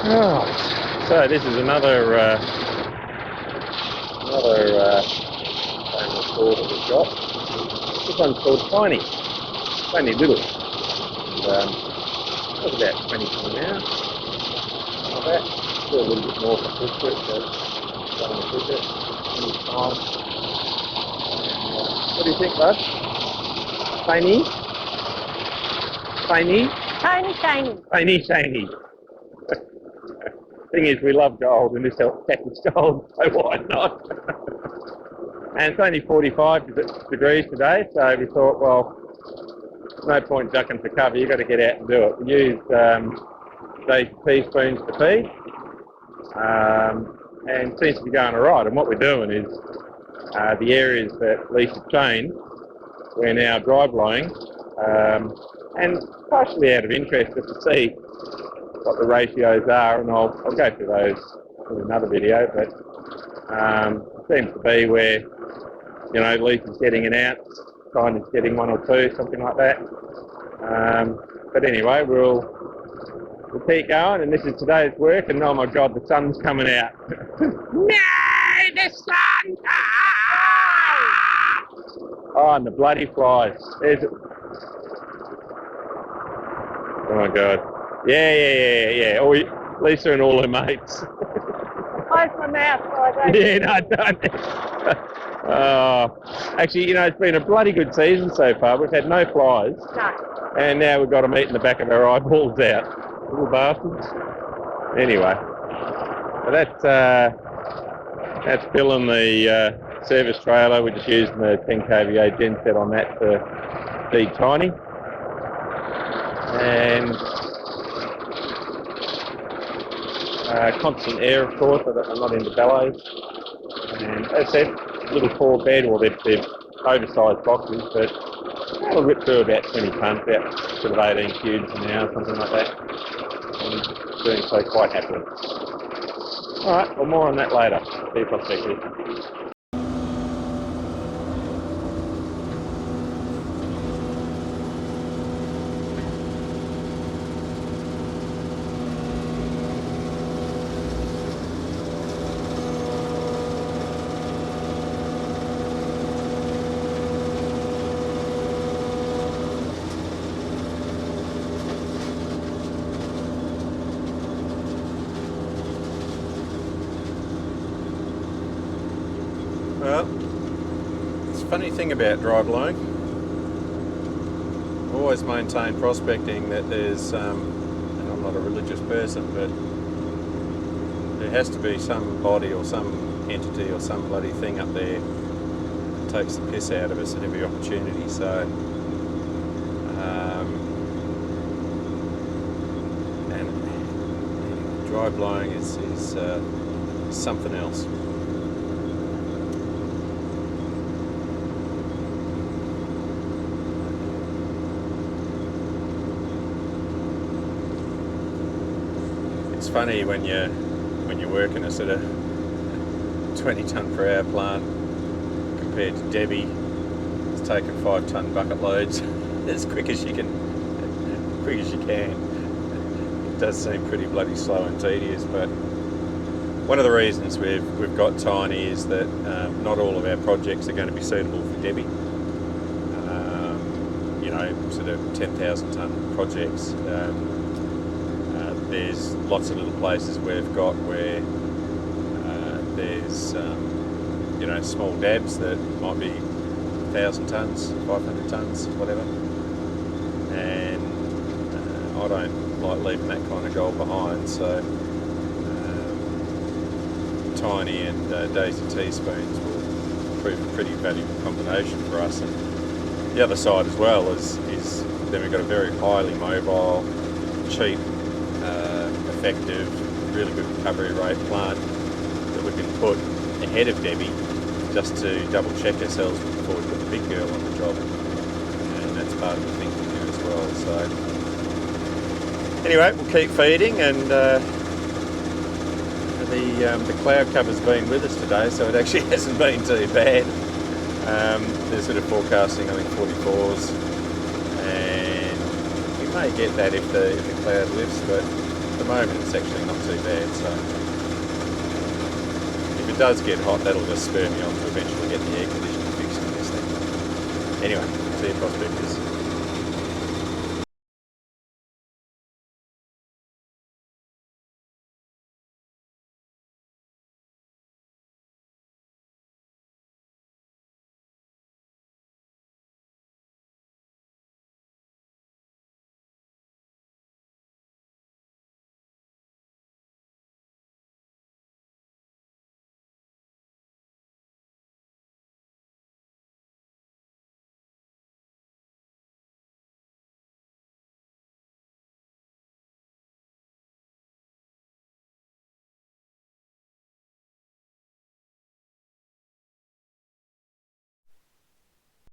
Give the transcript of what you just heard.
Oh, so this is another famous board that we've got. This one's called Tiny. It's only little. And, it's about 20 an hour. Like that. Still a little bit more for push it, but don't want to push it any time. What do you think, bud? Tiny? Tiny? Tiny, tiny. Tiny, tiny. Thing is, we love gold, and this package gold, so why not? And it's only 45 degrees today, so we thought, well, no point ducking for cover, you've got to get out and do it. We used those teaspoons to feed, and it seems to be going alright. And what we're doing is, the areas that Lisa's trained, we're now dry blowing, and partially out of interest just to see what the ratios are, and I'll go through those in another video, but it seems to be where, you know, Lisa's getting an ounce, Tiny's getting 1 or 2, something like that. But anyway, we'll keep going, and this is today's work, and oh my god, the sun's coming out. No, the sun! Oh, and the bloody flies. There's it. Oh my god. Yeah. Lisa and all her mates. Close my mouth so I don't. Yeah, no, don't. Actually, you know, it's been a bloody good season so far. We've had no flies. No. And now we've got them eating the back of our eyeballs out. Little bastards. Anyway. So that's filling the service trailer. We're just using the 10 kVA genset on that to feed Tiny. And constant air, of course. I'm not into bellows. And as I said, little 4-bed, or they're oversized boxes, but we'll rip through about 20 tonnes, about sort of 18 cubes an hour, something like that. And doing so quite happily. Alright, well, more on that later. Be prospective. Well, it's a funny thing about dry blowing. I've always maintained prospecting that there's, and I'm not a religious person, but there has to be some body or some entity or some bloody thing up there that takes the piss out of us at every opportunity. So, and dry blowing is something else. It's funny when you're working a sort of 20 tonne per hour plant compared to Debbie, it's taking 5 tonne bucket loads as quick as you can. It does seem pretty bloody slow and tedious, but one of the reasons we've got Tiny is that not all of our projects are going to be suitable for Debbie. You know, sort of 10,000 tonne projects. There's lots of little places we've got where there's you know, small dabs that might be 1,000 tonnes, 500 tonnes, whatever. And I don't like leaving that kind of gold behind, so Tiny and Daisy teaspoons will prove a pretty valuable combination for us. And the other side as well is then we've got a very highly mobile, cheap, effective, really good recovery rate plant that we can put ahead of Debbie just to double check ourselves before we put the big girl on the job. And that's part of the thinking here as well. So anyway, we'll keep feeding, and the cloud cover's been with us today, so it actually hasn't been too bad. They're sort of forecasting, I think, 44s, and we may get that if the cloud lifts, but At the moment it's actually not too bad, so if it does get hot, that'll just spur me on to eventually get the air conditioning fixed in this thing. Anyway, see you prospectors.